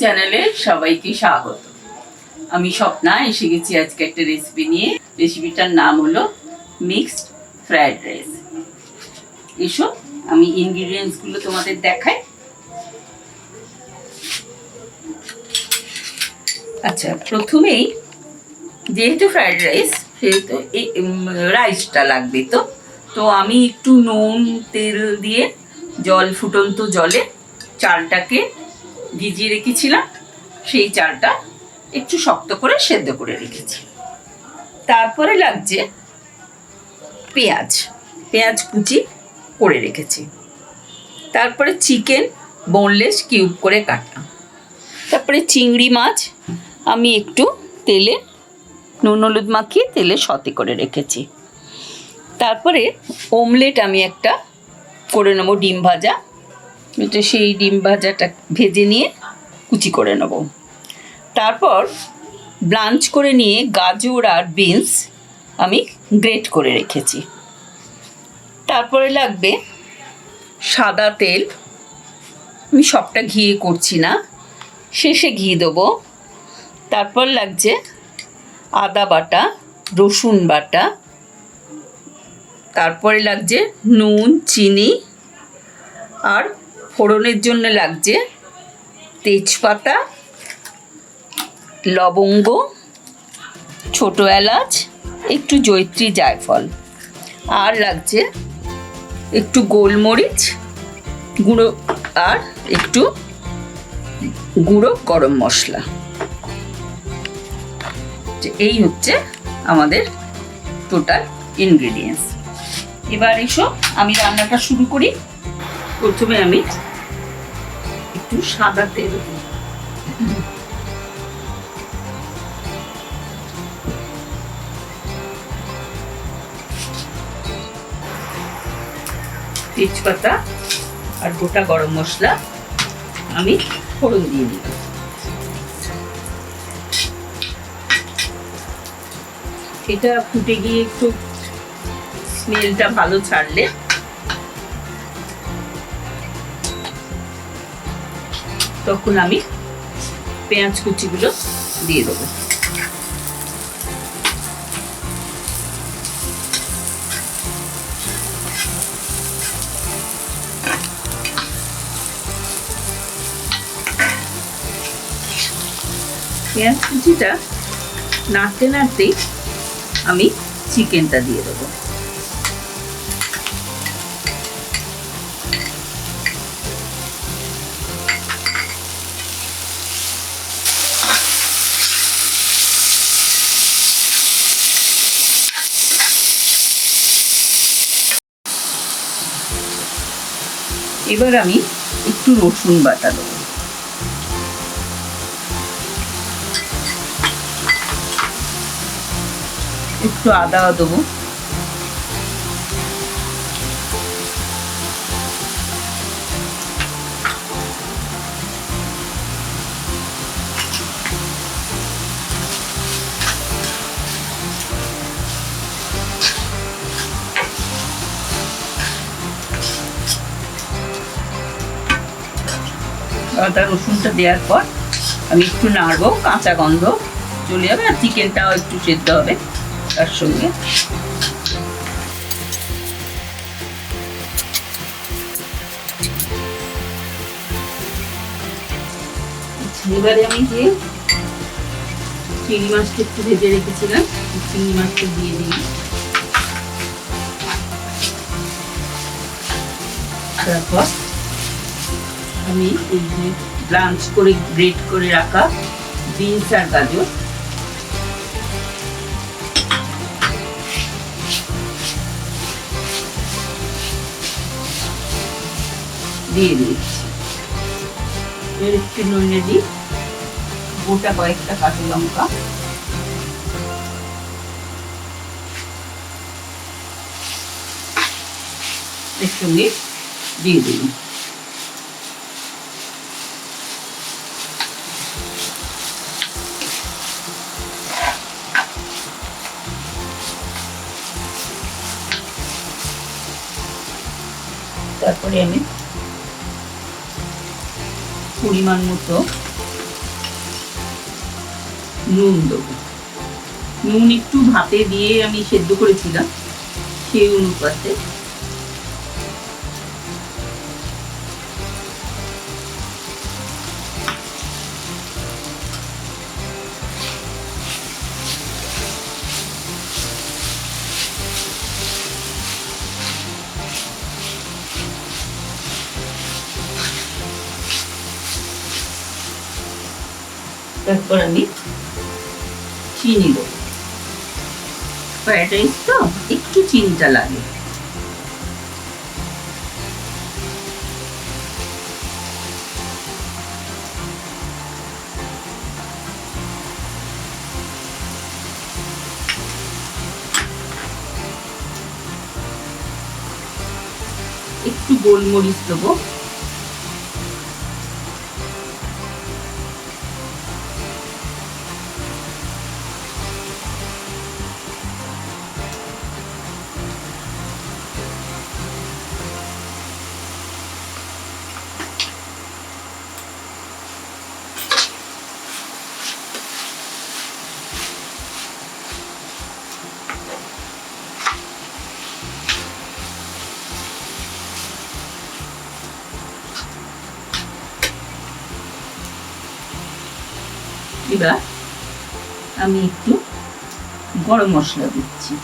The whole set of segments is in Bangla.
চ্যানেলে সবাইকে স্বাগত। আমি স্বপ্না এসে গেছি আজকে একটা রেসিপি নিয়ে। রেসিপিটার নাম হলো মিক্সড ফ্রাইড রাইস। এসো আমি ইনগ্রিডিয়েন্টসগুলো তোমাদের দেখাই। আচ্ছা, প্রথমেই যেহেতু ফ্রাইড রাইস সেহেতু এই রাইসটা লাগবে। তো আমি একটু নুন তেল দিয়ে ফুটন্ত জলে চালটাকে ভিজিয়ে রেখেছিলাম। সেই চালটা একটু শক্ত করে সেদ্ধ করে রেখেছি। তারপরে লাগছে পেঁয়াজ কুচি করে রেখেছি। তারপরে চিকেন বোনলেস কিউব করে কাটা। তারপরে চিংড়ি মাছ আমি একটু তেলে নুন হলুদ মাখিয়ে তেলে সতে করে রেখেছি। তারপরে অমলেট আমি একটা করে নেবো, ডিম ভাজা। এটা সেই ডিম ভাজাটা ভেজে নিয়ে কুচি করে নেব। তারপর ব্লাঞ্চ করে নিয়ে গাজর আর বিনস আমি গ্রেট করে রেখেছি। তারপরে লাগবে সাদা তেল, আমি সবটা ঘিয়ে করছি না, শেষে ঘি দেবো। তারপর লাগছে আদা বাটা, রসুন বাটা, তারপরে লাগছে নুন চিনি, আর ফোড়নের জন্য লাগছে তেজপাতা, লবঙ্গ, ছোট এলাচ, একটু জয়িত্রী জায়ফল, আর লাগছে একটু গোলমরিচ গুঁড়ো আর একটু গুঁড়ো গরম মশলা। এই হচ্ছে আমাদের টোটাল ইনগ্রিডিয়েন্টস। এবার এসো আমি রান্নাটা শুরু করি। প্রথমে আমি একটু সাদা তেল তেজপাতা আর গোটা গরম মশলা আমি ফোড়ন দিয়ে দিলাম। এটা ফুটে গিয়ে একটু স্মেলটা ভালো ছাড়লে তখন আমি পেঁয়াজ কুচিগুলো দিয়ে দেবো। পেঁয়াজ কুচিটা নাড়তে নাড়তেই আমি চিকেনটা দিয়ে দেবো। এবার আমি একটু রসুন বাটা দেবো। একটু আদা দেবো। আদা রসুনটা দেওয়ার পর আমি একটু নাড়বো, কাঁচা গন্ধ চলে যাবে, আর চিকেনটাও একটু সেদ্ধ হবে তার সঙ্গে। এবারে আমি যে চিংড়ি মাছটা একটু ভেজে রেখেছিলাম, চিংড়ি মাছটা দিয়ে দিই। তারপর আমি এই যে ব্লাঞ্চ করে গ্রেট করে রাখা বিনস আর গাজর দিয়ে দিচ্ছি। এর একটু নুনে দিই, গোটা কয়েকটা কাঁচা লঙ্কা, এর সঙ্গে দিয়ে দিই। তারপরে আমি পরিমাণ মতো নুন দেবো। নুন একটু ভাতে দিয়ে আমি সেদ্ধ করেছিলাম, সেই অনুপাতে তারপর আমি চিনি দেবো। ফ্রাইড রাইস তো একটু চিনিটা লাগে। একটু গোলমরিচ দেবো। এবার আমি একটু গরম মশলা দিচ্ছি।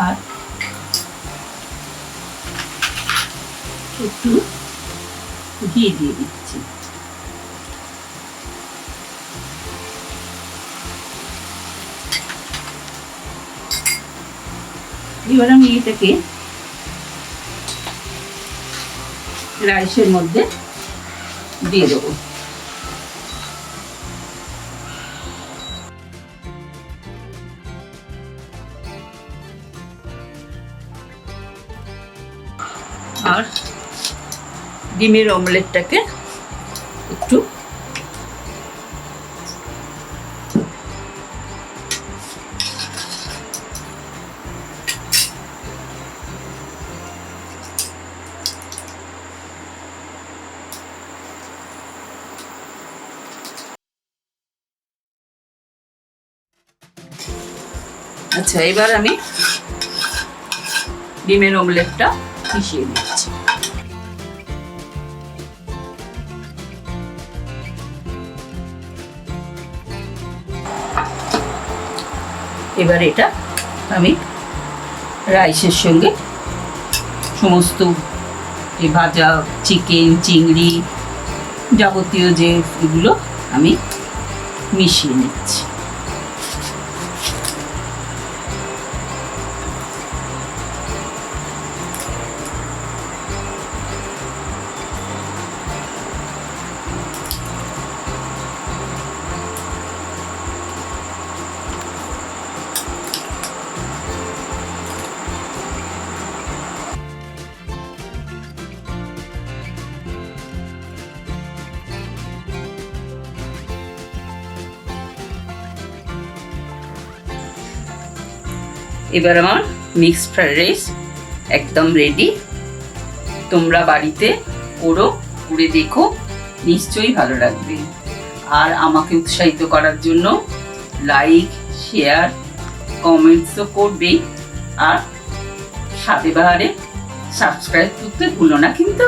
আর একটু ঘি দিয়ে দিচ্ছি। এবার আমি এটাকে রাইসের মধ্যে দিয়ে দেবো। আর ডিমের অমলেটটাকে একটু আচ্ছা, এবার আমি ডিমের অমলেটটা মিশিয়ে দিচ্ছি। এবার এটা আমি রাইসের সঙ্গে সমস্ত যে ভাজা চিকেন, চিংড়ি, যাবতীয় যে এগুলো আমি মিশিয়ে নিচ্ছি। এবার আমার মিক্সড ফ্রাইড রাইস একদম রেডি। তোমরা বাড়িতে করো, করে দেখো, নিশ্চয়ই ভালো লাগবে। আর আমাকে উৎসাহিত করার জন্য লাইক, শেয়ার, কমেন্টস তো করবেই। আর সাথে বাহারে সাবস্ক্রাইব করতে ভুলো না কিন্তু।